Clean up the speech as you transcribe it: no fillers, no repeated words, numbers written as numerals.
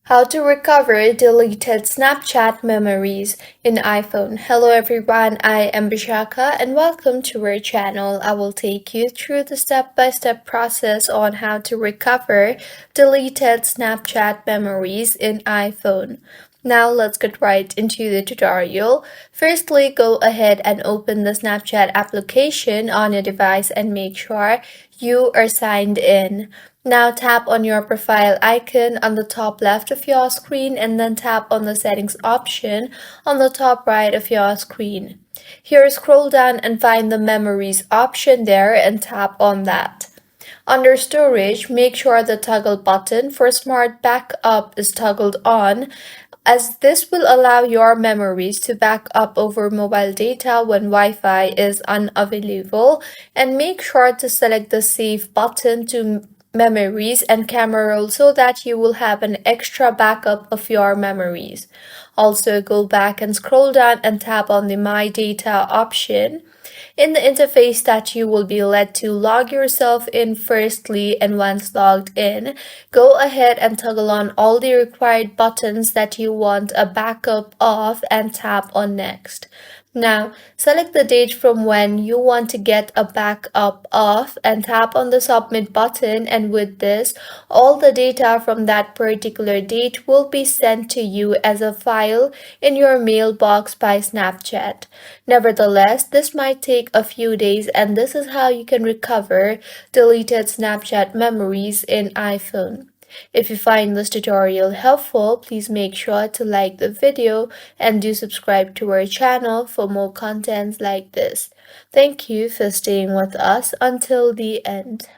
How to recover deleted Snapchat memories in iPhone. Hello everyone, I am Bishaka and welcome to our channel. I will take you through the step-by-step process on how to recover deleted Snapchat memories in iPhone. Now let's get right into the tutorial. Firstly, go ahead and open the Snapchat application on your device and make sure you are signed in. Now tap on your profile icon on the top left of your screen and then tap on the settings option on the top right of your screen. Here, scroll down and find the memories option there and tap on that. Under storage, make sure the toggle button for smart backup is toggled on, as this will allow your memories to back up over mobile data when Wi-Fi is unavailable, and make sure to select the save button to memories and camera roll so that you will have an extra backup of your memories. Also, go back and scroll down and tap on the My Data option. In the interface that you will be led to log yourself in firstly, and once logged in, go ahead and toggle on all the required buttons that you want a backup of and tap on Next. Now, select the date from when you want to get a backup of and tap on the submit button, and with this, all the data from that particular date will be sent to you as a file in your mailbox by Snapchat. Nevertheless, this might take a few days, and this is how you can recover deleted Snapchat memories in iPhone. If you find this tutorial helpful, please make sure to like the video and do subscribe to our channel for more contents like this. Thank you for staying with us until the end.